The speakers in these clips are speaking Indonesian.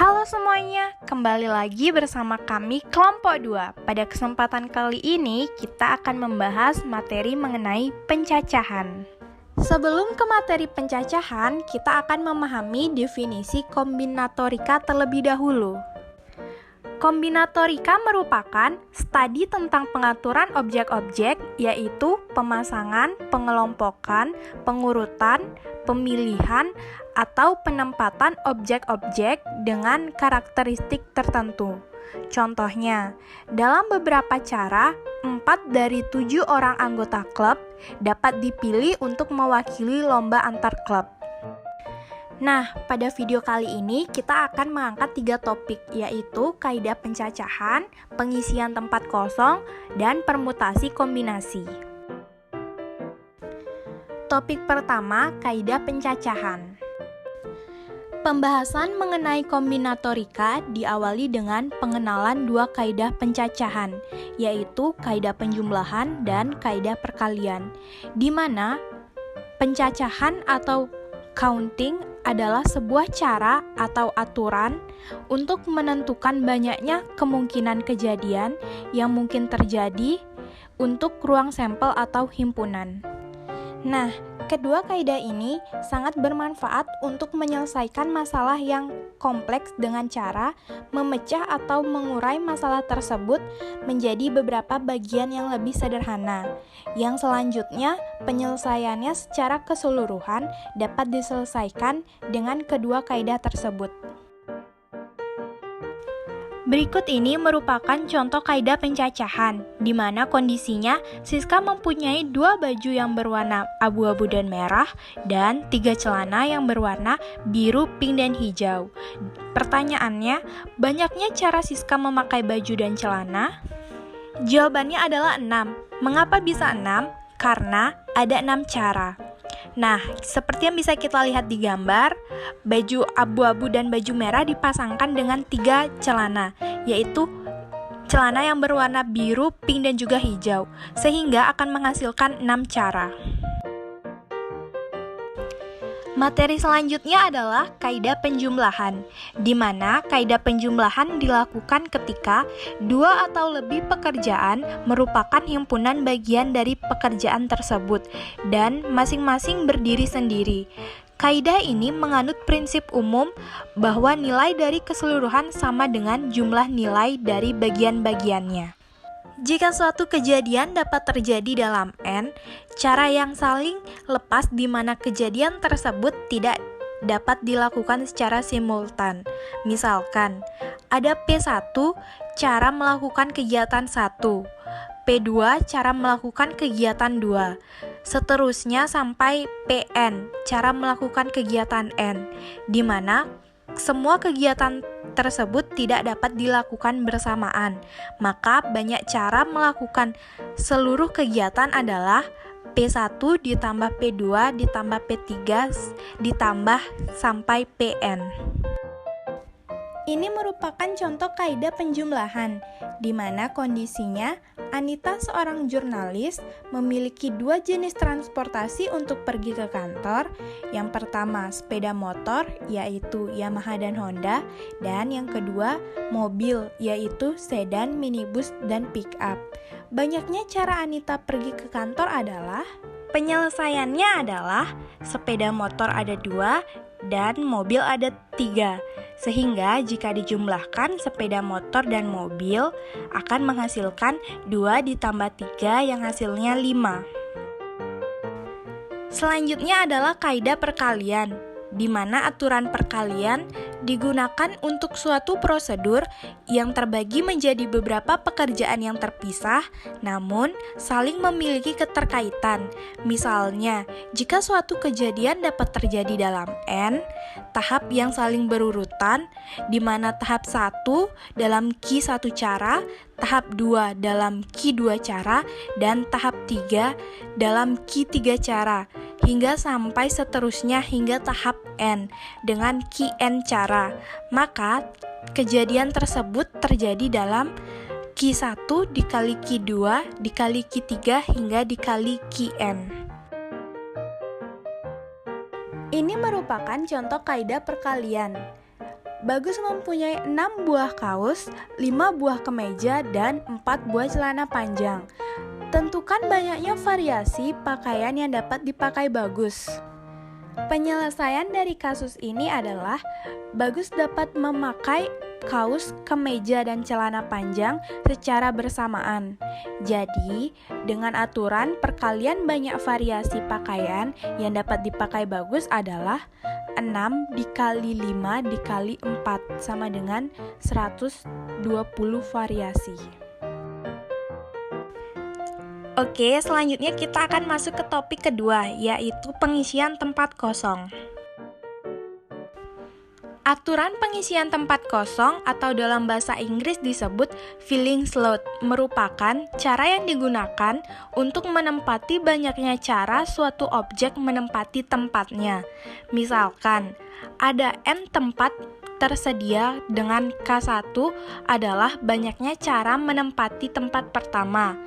Halo semuanya, kembali lagi bersama kami Kelompok 2. Pada kesempatan kali ini, kita akan membahas materi mengenai pencacahan. Sebelum ke materi pencacahan, kita akan memahami definisi kombinatorika terlebih dahulu. Kombinatorika merupakan studi tentang pengaturan objek-objek, yaitu pemasangan, pengelompokan, pengurutan, pemilihan, atau penempatan objek-objek dengan karakteristik tertentu. Contohnya, dalam beberapa cara, 4 dari 7 orang anggota klub dapat dipilih untuk mewakili lomba antar klub. Nah, pada video kali ini kita akan mengangkat 3 topik, yaitu kaidah pencacahan, pengisian tempat kosong, dan permutasi kombinasi. Topik pertama, kaidah pencacahan. Pembahasan mengenai kombinatorika diawali dengan pengenalan 2 kaidah pencacahan, yaitu kaidah penjumlahan dan kaidah perkalian, di mana pencacahan atau counting adalah sebuah cara atau aturan untuk menentukan banyaknya kemungkinan kejadian yang mungkin terjadi untuk ruang sampel atau himpunan. Nah, kedua kaidah ini sangat bermanfaat untuk menyelesaikan masalah yang kompleks dengan cara memecah atau mengurai masalah tersebut menjadi beberapa bagian yang lebih sederhana. Yang selanjutnya, penyelesaiannya secara keseluruhan dapat diselesaikan dengan kedua kaidah tersebut. Berikut ini merupakan contoh kaidah pencacahan, di mana kondisinya Siska mempunyai 2 baju yang berwarna abu-abu dan merah, dan 3 celana yang berwarna biru, pink, dan hijau. Pertanyaannya, banyaknya cara Siska memakai baju dan celana? Jawabannya adalah 6. Mengapa bisa 6? Karena ada 6 cara. Nah, seperti yang bisa kita lihat di gambar, baju abu-abu dan baju merah dipasangkan dengan 3 celana, yaitu celana yang berwarna biru, pink, dan juga hijau, sehingga akan menghasilkan 6 cara. Materi selanjutnya adalah kaidah penjumlahan, di mana kaidah penjumlahan dilakukan ketika 2 atau lebih pekerjaan merupakan himpunan bagian dari pekerjaan tersebut dan masing-masing berdiri sendiri. Kaidah ini menganut prinsip umum bahwa nilai dari keseluruhan sama dengan jumlah nilai dari bagian-bagiannya. Jika suatu kejadian dapat terjadi dalam N, cara yang saling lepas di mana kejadian tersebut tidak dapat dilakukan secara simultan. Misalkan, ada P1 cara melakukan kegiatan 1, P2 cara melakukan kegiatan 2, seterusnya sampai Pn cara melakukan kegiatan N, di mana semua kegiatan tersebut tidak dapat dilakukan bersamaan. Maka banyak cara melakukan seluruh kegiatan adalah P1 ditambah P2 ditambah P3 ditambah sampai Pn. Ini merupakan contoh kaidah penjumlahan, di mana kondisinya Anita, seorang jurnalis, memiliki 2 jenis transportasi untuk pergi ke kantor. Yang pertama, sepeda motor, yaitu Yamaha dan Honda, dan yang kedua, mobil, yaitu sedan, minibus, dan pick-up. Banyaknya cara Anita pergi ke kantor adalah, penyelesaiannya adalah sepeda motor ada 2 dan mobil ada 3. Sehingga jika dijumlahkan sepeda motor dan mobil akan menghasilkan 2 ditambah 3 yang hasilnya 5. Selanjutnya adalah kaidah perkalian, di mana aturan perkalian digunakan untuk suatu prosedur yang terbagi menjadi beberapa pekerjaan yang terpisah namun saling memiliki keterkaitan. Misalnya, jika suatu kejadian dapat terjadi dalam N, tahap yang saling berurutan, di mana tahap 1 dalam Q 1 cara, tahap 2 dalam Q 2 cara, dan tahap 3 dalam Q 3 cara, hingga sampai seterusnya hingga tahap N dengan Qn cara. Maka kejadian tersebut terjadi dalam Q1 dikali Q2 dikali Q3 hingga dikali Qn. Ini merupakan contoh kaidah perkalian. Bagus mempunyai 6 buah kaos, 5 buah kemeja, dan 4 buah celana panjang. Tentukan banyaknya variasi pakaian yang dapat dipakai Bagus. Penyelesaian dari kasus ini adalah Bagus dapat memakai kaos, kemeja, dan celana panjang secara bersamaan. Jadi, dengan aturan perkalian banyak variasi pakaian yang dapat dipakai Bagus adalah 6 dikali 5 dikali 4 sama dengan 120 variasi. Oke, selanjutnya kita akan masuk ke topik kedua, yaitu pengisian tempat kosong. Aturan pengisian tempat kosong atau dalam bahasa Inggris disebut filling slot merupakan cara yang digunakan untuk menempati banyaknya cara suatu objek menempati tempatnya. Misalkan, ada N tempat tersedia dengan K1 adalah banyaknya cara menempati tempat pertama.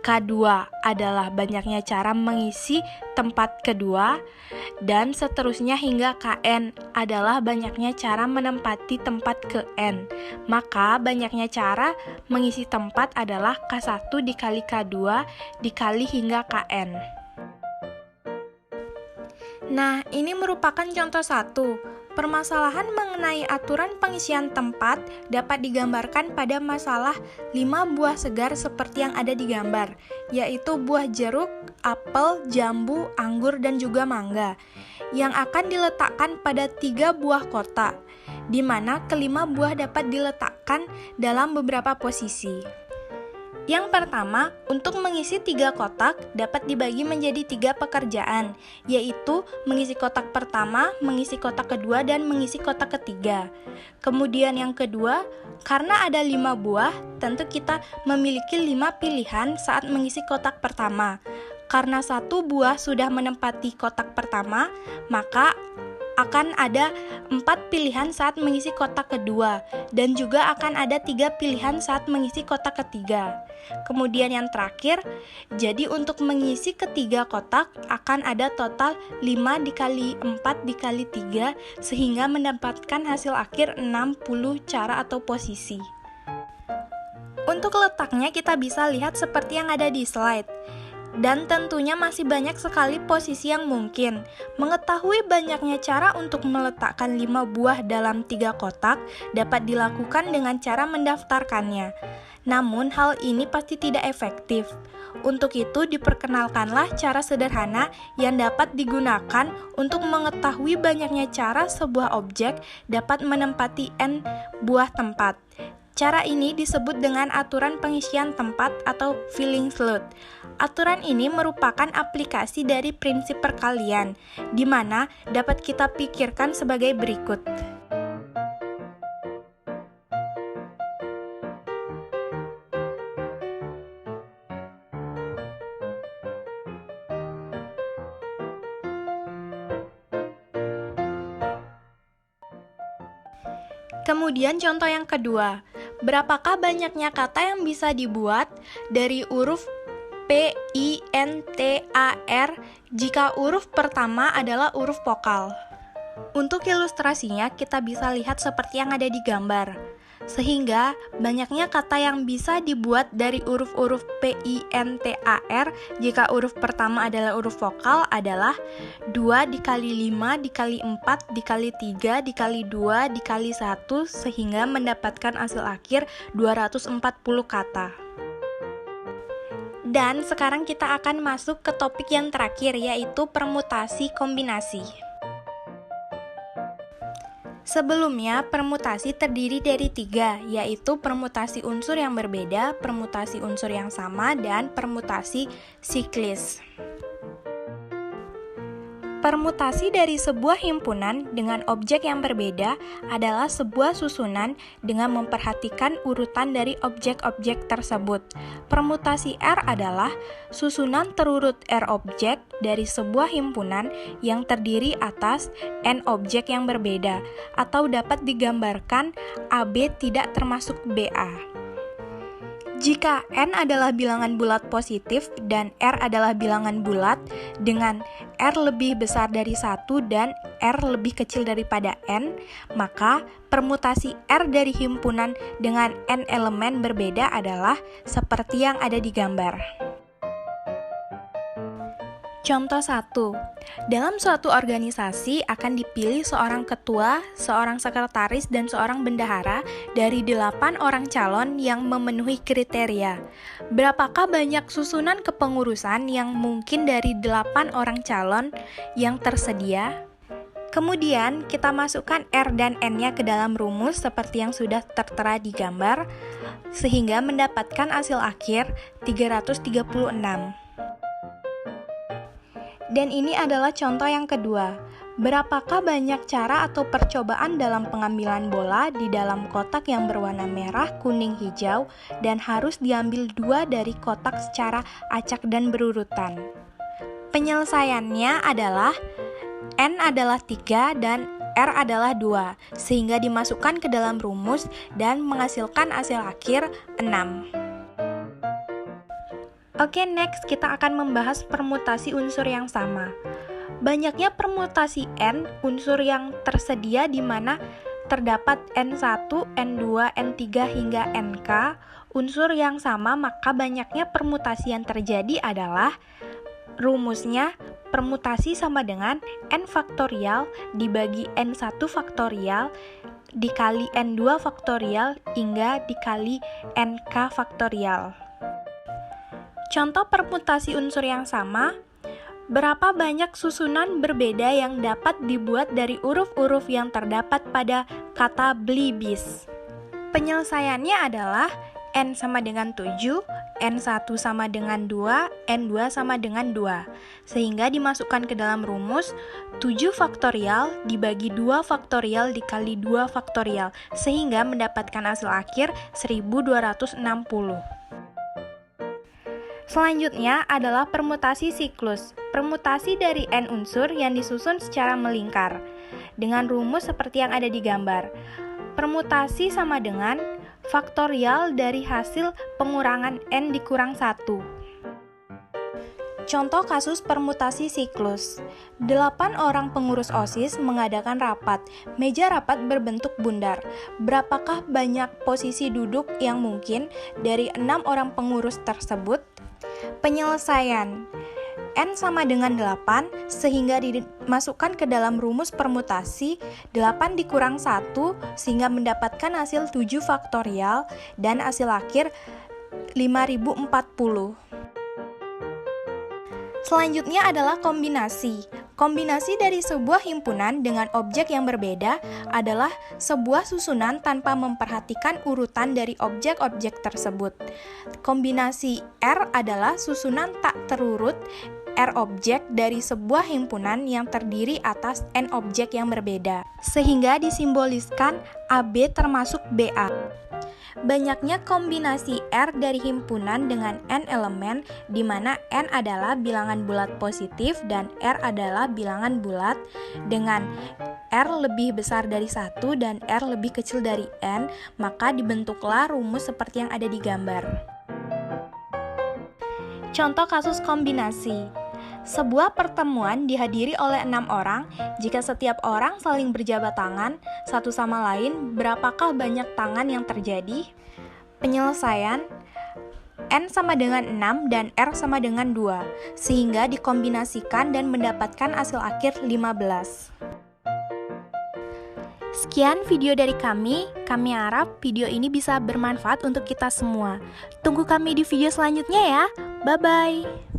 K2 adalah banyaknya cara mengisi tempat kedua, dan seterusnya hingga Kn adalah banyaknya cara menempati tempat ke N. Maka banyaknya cara mengisi tempat adalah K1 dikali K2 dikali hingga Kn. Nah, ini merupakan contoh 1. Permasalahan mengenai aturan pengisian tempat dapat digambarkan pada masalah 5 buah segar seperti yang ada di gambar, yaitu buah jeruk, apel, jambu, anggur, dan juga mangga, yang akan diletakkan pada 3 buah kotak, di mana kelima buah dapat diletakkan dalam beberapa posisi. Yang pertama, untuk mengisi 3 kotak dapat dibagi menjadi 3 pekerjaan, yaitu mengisi kotak pertama, mengisi kotak kedua, dan mengisi kotak ketiga. Kemudian yang kedua, karena ada 5 buah, tentu kita memiliki 5 pilihan saat mengisi kotak pertama. Karena 1 buah sudah menempati kotak pertama, maka akan ada 4 pilihan saat mengisi kotak kedua, dan juga akan ada 3 pilihan saat mengisi kotak ketiga. Kemudian yang terakhir, jadi untuk mengisi ketiga kotak akan ada total 5 dikali 4 dikali 3, sehingga mendapatkan hasil akhir 60 cara atau posisi. Untuk letaknya kita bisa lihat seperti yang ada di slide. Dan tentunya masih banyak sekali posisi yang mungkin. Mengetahui banyaknya cara untuk meletakkan 5 buah dalam 3 kotak dapat dilakukan dengan cara mendaftarkannya. Namun hal ini pasti tidak efektif. Untuk itu diperkenalkanlah cara sederhana yang dapat digunakan untuk mengetahui banyaknya cara sebuah objek dapat menempati N buah tempat. Cara ini disebut dengan aturan pengisian tempat atau filling slot. Aturan ini merupakan aplikasi dari prinsip perkalian, di mana dapat kita pikirkan sebagai berikut. Kemudian contoh yang kedua, berapakah banyaknya kata yang bisa dibuat dari huruf P, I, N, T, A, R jika huruf pertama adalah huruf vokal? Untuk ilustrasinya kita bisa lihat seperti yang ada di gambar. Sehingga banyaknya kata yang bisa dibuat dari huruf-huruf P, I, N, T, A, R jika huruf pertama adalah huruf vokal adalah 2 dikali 5 dikali 4 dikali 3 dikali 2 dikali 1 sehingga mendapatkan hasil akhir 240 kata. Dan sekarang kita akan masuk ke topik yang terakhir, yaitu permutasi kombinasi. Sebelumnya, permutasi terdiri dari 3, yaitu permutasi unsur yang berbeda, permutasi unsur yang sama, dan permutasi siklis. Permutasi dari sebuah himpunan dengan objek yang berbeda adalah sebuah susunan dengan memperhatikan urutan dari objek-objek tersebut. Permutasi R adalah susunan terurut R objek dari sebuah himpunan yang terdiri atas N objek yang berbeda, atau dapat digambarkan AB tidak termasuk BA. Jika n adalah bilangan bulat positif dan r adalah bilangan bulat dengan r lebih besar dari 1 dan r lebih kecil daripada n, maka permutasi r dari himpunan dengan n elemen berbeda adalah seperti yang ada di gambar. Contoh 1. Dalam suatu organisasi akan dipilih seorang ketua, seorang sekretaris, dan seorang bendahara dari 8 orang calon yang memenuhi kriteria. Berapakah banyak susunan kepengurusan yang mungkin dari 8 orang calon yang tersedia? Kemudian kita masukkan R dan N-nya ke dalam rumus seperti yang sudah tertera di gambar, sehingga mendapatkan hasil akhir 336. Dan ini adalah contoh yang kedua. Berapakah banyak cara atau percobaan dalam pengambilan bola di dalam kotak yang berwarna merah, kuning, hijau, dan harus diambil 2 dari kotak secara acak dan berurutan? Penyelesaiannya adalah N adalah 3 dan R adalah 2, sehingga dimasukkan ke dalam rumus dan menghasilkan hasil akhir 6. Oke, next kita akan membahas permutasi unsur yang sama. Banyaknya permutasi N unsur yang tersedia di mana terdapat N1, N2, N3 hingga Nk unsur yang sama, maka banyaknya permutasi yang terjadi adalah rumusnya permutasi sama dengan N faktorial dibagi N1 faktorial dikali N2 faktorial hingga dikali Nk faktorial. Contoh permutasi unsur yang sama, berapa banyak susunan berbeda yang dapat dibuat dari huruf-huruf yang terdapat pada kata beli bis? Penyelesaiannya adalah N sama dengan 7, N1 sama dengan 2, N2 sama dengan 2, sehingga dimasukkan ke dalam rumus 7 faktorial dibagi 2 faktorial dikali 2 faktorial, sehingga mendapatkan hasil akhir 1260. Selanjutnya adalah permutasi siklus, permutasi dari N unsur yang disusun secara melingkar, dengan rumus seperti yang ada di gambar. Permutasi sama dengan faktorial dari hasil pengurangan N dikurang 1. Contoh kasus permutasi siklus. 8 orang pengurus OSIS mengadakan rapat. Meja rapat berbentuk bundar. Berapakah banyak posisi duduk yang mungkin dari 6 orang pengurus tersebut? Penyelesaian N sama dengan 8 sehingga dimasukkan ke dalam rumus permutasi 8 dikurang 1 sehingga mendapatkan hasil 7 faktorial dan hasil akhir 5040. Selanjutnya adalah kombinasi. Kombinasi dari sebuah himpunan dengan objek yang berbeda adalah sebuah susunan tanpa memperhatikan urutan dari objek-objek tersebut. Kombinasi R adalah susunan tak terurut R objek dari sebuah himpunan yang terdiri atas N objek yang berbeda, sehingga disimboliskan AB termasuk BA. Banyaknya kombinasi R dari himpunan dengan N elemen, di mana N adalah bilangan bulat positif dan R adalah bilangan bulat dengan R lebih besar dari 1 dan R lebih kecil dari N, maka dibentuklah rumus seperti yang ada di gambar. Contoh kasus kombinasi. Sebuah pertemuan dihadiri oleh 6 orang. Jika setiap orang saling berjabat tangan satu sama lain, berapakah banyak tangan yang terjadi? Penyelesaian N sama dengan 6 dan R sama dengan 2, sehingga dikombinasikan dan mendapatkan hasil akhir 15. Sekian video dari kami harap video ini bisa bermanfaat untuk kita semua. Tunggu kami di video selanjutnya ya, bye-bye!